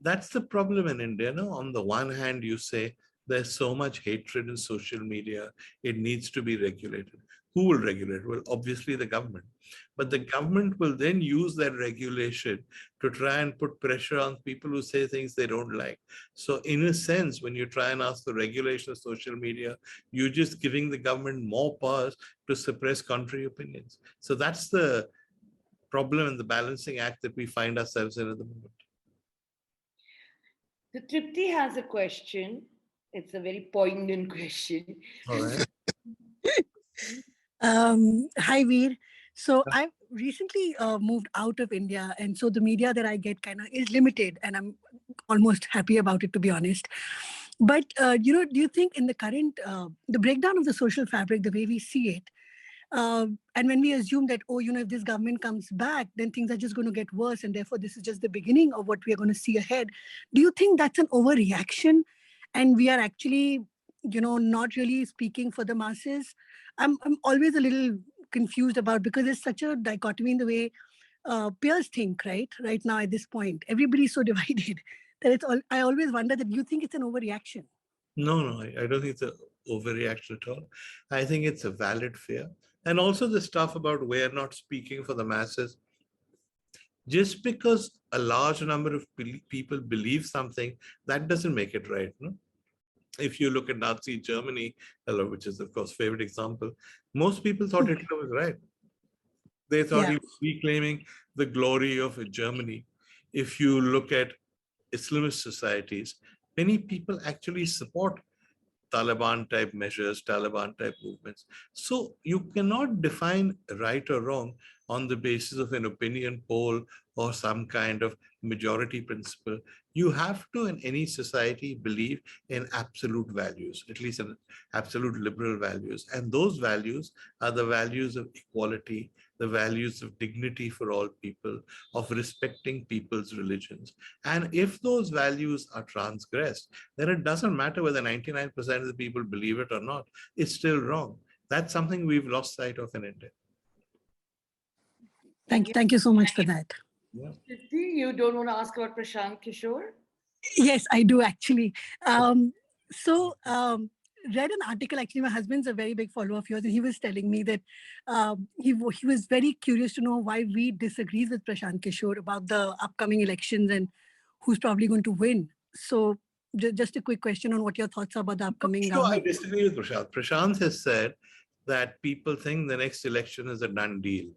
That's the problem in India. No? On the one hand, you say there's so much hatred in social media, it needs to be regulated. Who will regulate? Well, obviously the government. But the government will then use that regulation to try and put pressure on people who say things they don't like. So in a sense, when you try and ask the regulation of social media, you're just giving the government more powers to suppress contrary opinions. So that's the problem and the balancing act that we find ourselves in at the moment. The Tripti has a question. It's a very poignant question. All right. Hi, Vir. So I've recently moved out of India, and so the media that I get kind of is limited, and I'm almost happy about it, to be honest. But do you think in the current the breakdown of the social fabric, the way we see it, and when we assume that, if this government comes back, then things are just going to get worse, and therefore this is just the beginning of what we are going to see ahead. Do you think that's an overreaction, and we are actually, not really speaking for the masses? I'm always a little confused about, because there's such a dichotomy in the way peers think, right now at this point. Everybody's so divided that I always wonder that you think it's an overreaction. No, I don't think it's an overreaction at all. I think it's a valid fear. And also the stuff about we're not speaking for the masses. Just because a large number of people believe something, that doesn't make it right. No? If you look at Nazi Germany, which is, of course, favorite example, most people thought Hitler was right. They thought he was reclaiming the glory of Germany. If you look at Islamist societies, many people actually support Taliban-type measures, Taliban-type movements. So you cannot define right or wrong on the basis of an opinion poll or some kind of majority principle. You have to, in any society, believe in absolute values, at least in absolute liberal values. And those values are the values of equality, the values of dignity for all people, of respecting people's religions. And if those values are transgressed, then it doesn't matter whether 99% of the people believe it or not, it's still wrong. That's something we've lost sight of in India. Thank you so much for that. Yeah. You don't want to ask about Prashant Kishore? Yes, I do actually. Read an article, actually, my husband's a very big follower of yours, and he was telling me that he was very curious to know why we disagrees with Prashant Kishore about the upcoming elections and who's probably going to win. So just a quick question on what your thoughts are about the upcoming government. I disagree with Prashant. Prashant has said that people think the next election is a done deal.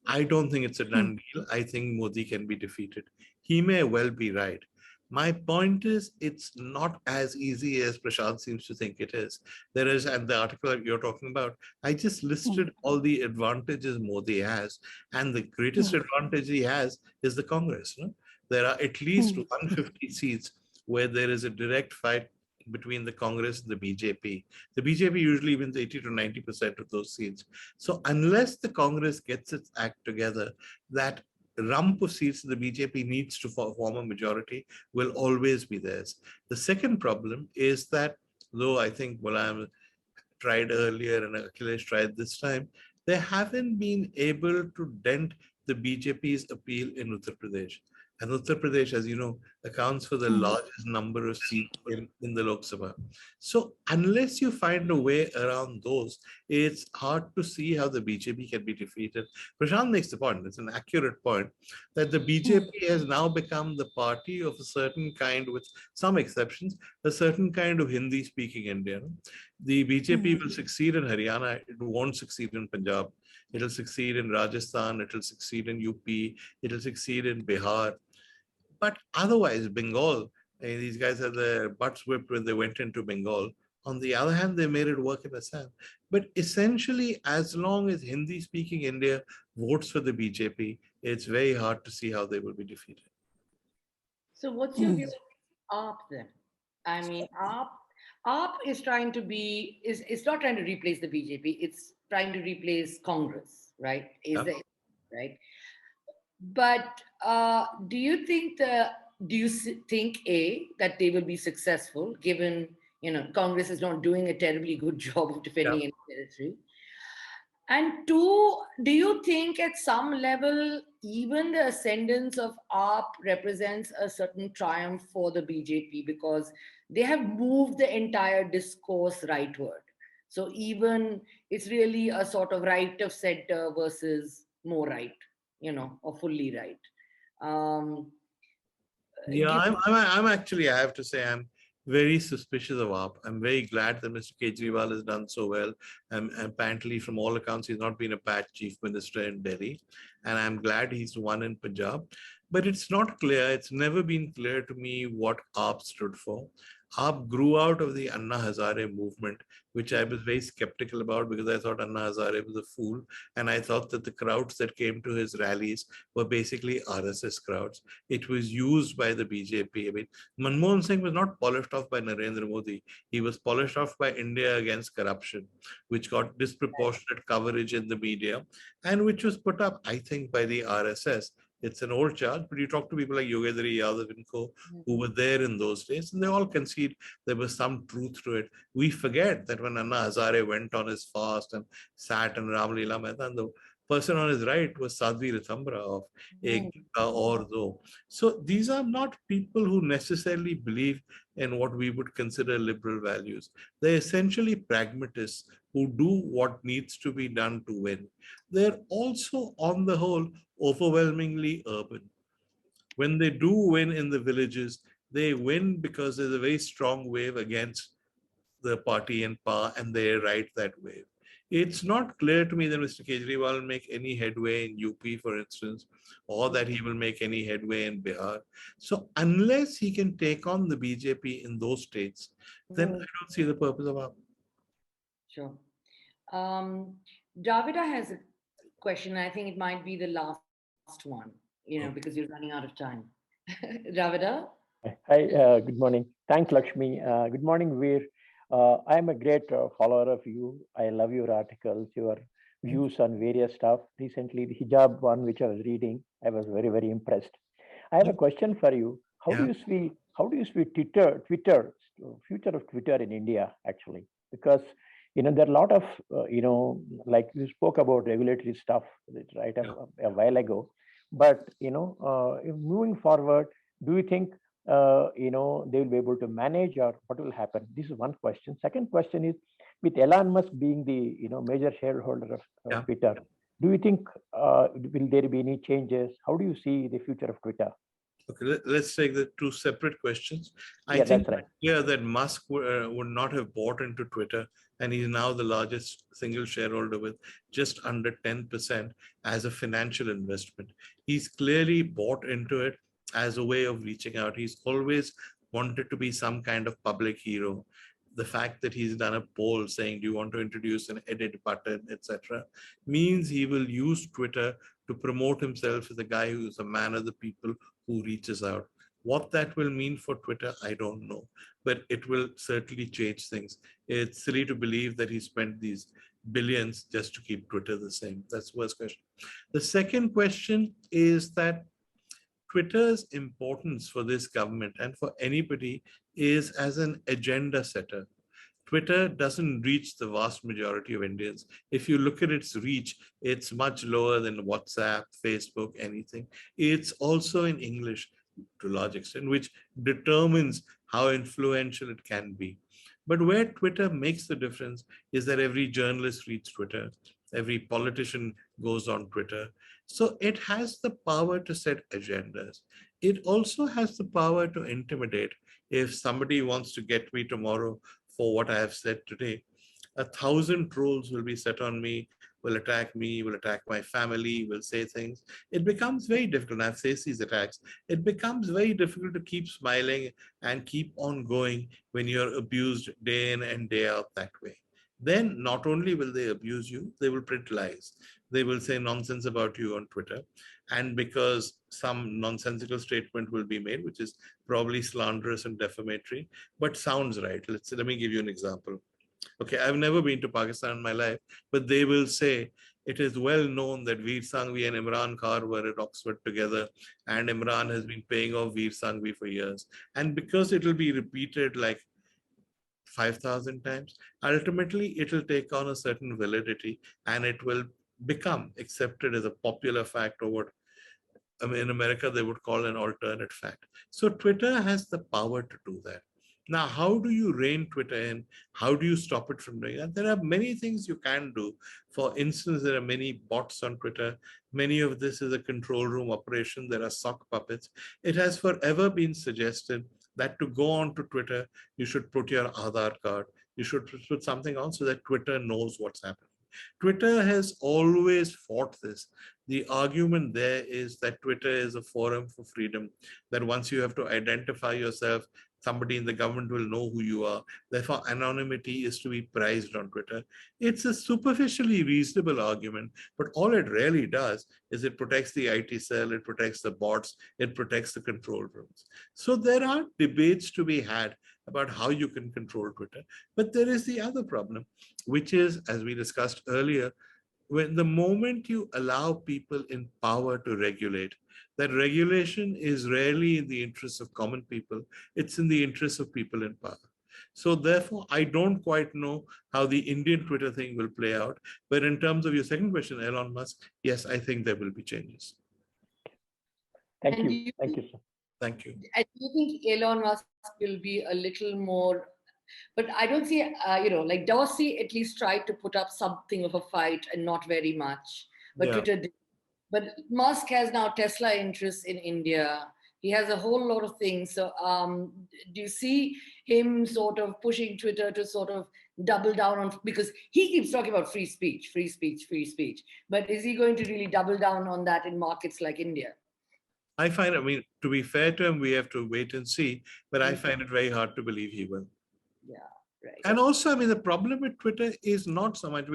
I don't think it's a done deal. I think Modi can be defeated. He may well be right. My point is, it's not as easy as Prashant seems to think it is. There is, and the article that you're talking about, I just listed all the advantages Modi has, and the greatest advantage he has is the Congress. No? There are at least 150 seats where there is a direct fight between the Congress and the BJP. The BJP usually wins 80 to 90% of those seats. So unless the Congress gets its act together, that rump of seats the BJP needs to form a majority will always be theirs. The second problem is that, though I think Mulayam tried earlier and Akhilesh tried this time, they haven't been able to dent the BJP's appeal in Uttar Pradesh. And Uttar Pradesh, as you know, accounts for the largest number of seats in the Lok Sabha. So unless you find a way around those, it's hard to see how the BJP can be defeated. Prashant makes the point, it's an accurate point, that the BJP has now become the party of a certain kind, with some exceptions, a certain kind of Hindi-speaking Indian. The BJP will succeed in Haryana, it won't succeed in Punjab. It'll succeed in Rajasthan, it'll succeed in UP, it'll succeed in Bihar. But otherwise, Bengal, these guys had their butts whipped when they went into Bengal. On the other hand, they made it work in Assam. But essentially, as long as Hindi-speaking India votes for the BJP, it's very hard to see how they will be defeated. So what's your view on AAP then? I mean, AAP is trying to be, it's not trying to replace the BJP, it's trying to replace Congress, right? Right? But do you think that they will be successful, given Congress is not doing a terribly good job of defending any territory? And two, do you think at some level, even the ascendance of AAP represents a certain triumph for the BJP, because they have moved the entire discourse rightward? So even it's really a sort of right of center versus more right, or fully right. I'm actually, I have to say, I'm very suspicious of AAP. I'm very glad that Mr. Kejriwal has done so well. Apparently, from all accounts, he's not been a bad chief minister in Delhi. And I'm glad he's won in Punjab. But it's not clear, it's never been clear to me what AAP stood for. AAP grew out of the Anna Hazare movement, which I was very skeptical about, because I thought Anna Hazare was a fool. And I thought that the crowds that came to his rallies were basically RSS crowds. It was used by the BJP. I mean, Manmohan Singh was not polished off by Narendra Modi. He was polished off by India Against Corruption, which got disproportionate coverage in the media, and which was put up, I think, by the RSS. It's an old charge, but you talk to people like Yogendra Yadav and co, who were there in those days, and they all concede there was some truth to it. We forget that when Anna Hazare went on his fast and sat in Ram Leela Maidan, the person on his right was Sadhvi Ritambra of Ek or Do. So these are not people who necessarily believe in what we would consider liberal values. They're essentially pragmatists who do what needs to be done to win. They're also, on the whole, overwhelmingly urban. When they do win in the villages, they win because there's a very strong wave against the party in power, and they ride that wave. It's not clear to me that Mr. Kejriwal will make any headway in UP, for instance, or that he will make any headway in Bihar. So unless he can take on the BJP in those states, then I don't see the purpose of AAP. Sure. Davida has a question. I think it might be the last one, because you're running out of time. Davida? Hi, good morning. Thanks, Lakshmi. Good morning, Vir. I'm a great follower of you. I love your articles, your views on various stuff. Recently, the hijab one, which I was reading, I was very, very impressed. I have a question for you. How do you see Twitter, future of Twitter in India, actually? Because there are a lot of, like you spoke about regulatory stuff, right, a while ago. But, moving forward, do you think, they will be able to manage, or what will happen? This is one question. Second question is, with Elon Musk being the, major shareholder of Twitter, do you think, will there be any changes? How do you see the future of Twitter? Okay, let's take the two separate questions. I think that Musk would not have bought into Twitter, and he's now the largest single shareholder with just under 10% as a financial investment. He's clearly bought into it as a way of reaching out. He's always wanted to be some kind of public hero. The fact that he's done a poll saying, do you want to introduce an edit button, etc., means he will use Twitter to promote himself as a guy who's a man of the people who reaches out. What that will mean for Twitter, I don't know, but it will certainly change things. It's silly to believe that he spent these billions just to keep Twitter the same. That's the first question. The second question is that Twitter's importance for this government and for anybody is as an agenda setter. Twitter doesn't reach the vast majority of Indians. If you look at its reach, it's much lower than WhatsApp, Facebook, anything. It's also in English to a large extent, which determines how influential it can be. But where Twitter makes the difference is that every journalist reads Twitter, every politician goes on Twitter. So it has the power to set agendas. It also has the power to intimidate. If somebody wants to get me tomorrow for what I have said today, 1,000 trolls will be set on me, will attack my family, will say things. It becomes very difficult. I've faced these attacks. It becomes very difficult to keep smiling and keep on going when you're abused day in and day out that way. Then not only will they abuse you, they will print lies. They will say nonsense about you on Twitter. And because some nonsensical statement will be made, which is probably slanderous and defamatory, but sounds right. Let me give you an example. Okay, I've never been to Pakistan in my life, but they will say it is well known that Vir Sanghvi and Imran Khan were at Oxford together, and Imran has been paying off Vir Sanghvi for years. And because it will be repeated like 5,000 times, ultimately it will take on a certain validity and it will become accepted as a popular fact, or what in America they would call an alternate fact. So Twitter has the power to do that. Now, how do you rein Twitter in? How do you stop it from doing that? There are many things you can do. For instance, there are many bots on Twitter. Many of this is a control room operation. There are sock puppets. It has forever been suggested that to go on to Twitter, you should put your Aadhaar card. You should put something on so that Twitter knows what's happening. Twitter has always fought this. The argument there is that Twitter is a forum for freedom, that once you have to identify yourself, somebody in the government will know who you are. Therefore, anonymity is to be prized on Twitter. It's a superficially reasonable argument, but all it really does is it protects the IT cell, it protects the bots, it protects the control rooms. So there are debates to be had about how you can control Twitter. But there is the other problem, which is, as we discussed earlier, when the moment you allow people in power to regulate, that regulation is rarely in the interests of common people, it's in the interests of people in power. So therefore, I don't quite know how the Indian Twitter thing will play out. But in terms of your second question, Elon Musk, yes, I think there will be changes. Thank you. Thank you, sir. Thank you. I do think Elon Musk will be a little more, but I don't see, like Dorsey at least tried to put up something of a fight and not very much, but Twitter did. But Musk has now Tesla interests in India. He has a whole lot of things. So do you see him sort of pushing Twitter to sort of double down on, because he keeps talking about free speech, free speech, free speech. But is he going to really double down on that in markets like India? I mean, to be fair to him, we have to wait and see, but I find it very hard to believe he will. Yeah, right. And also, I mean, the problem with Twitter is not so much,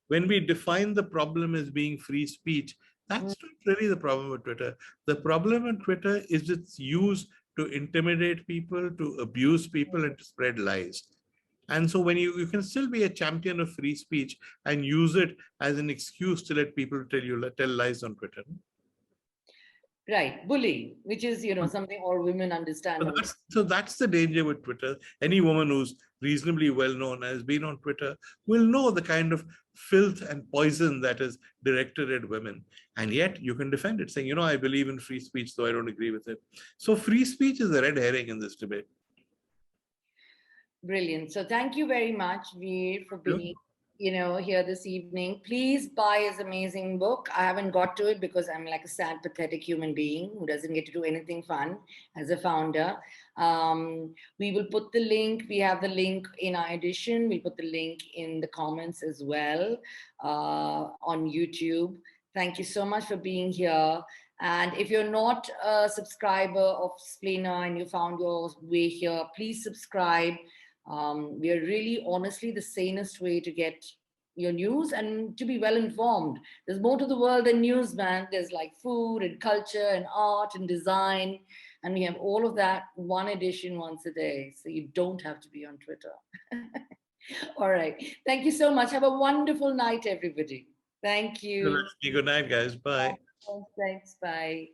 when we define the problem as being free speech, that's not really the problem with Twitter. The problem with Twitter is its use to intimidate people, to abuse people, and to spread lies. And so when you can still be a champion of free speech and use it as an excuse to let people tell lies on Twitter. Right, bullying, which is, something all women understand. So that's the danger with Twitter. Any woman who's reasonably well known, has been on Twitter, will know the kind of filth and poison that is directed at women. And yet you can defend it, saying, I believe in free speech, though I don't agree with it. So free speech is a red herring in this debate. Brilliant. So thank you very much, Vir, for being here this evening. Please buy his amazing book. I haven't got to it because I'm like a sad, pathetic human being who doesn't get to do anything fun as a founder. We will put the link. We have the link in our edition. We'll put the link in the comments as well on YouTube. Thank you so much for being here. And if you're not a subscriber of Splainer and you found your way here, please subscribe. We are really, honestly, the sanest way to get your news and to be well informed. There's more to the world than news, man. There's like food and culture and art and design. And we have all of that, one edition once a day. So you don't have to be on Twitter. All right. Thank you so much. Have a wonderful night, everybody. Thank you. Good night, guys. Bye. Thanks. Bye.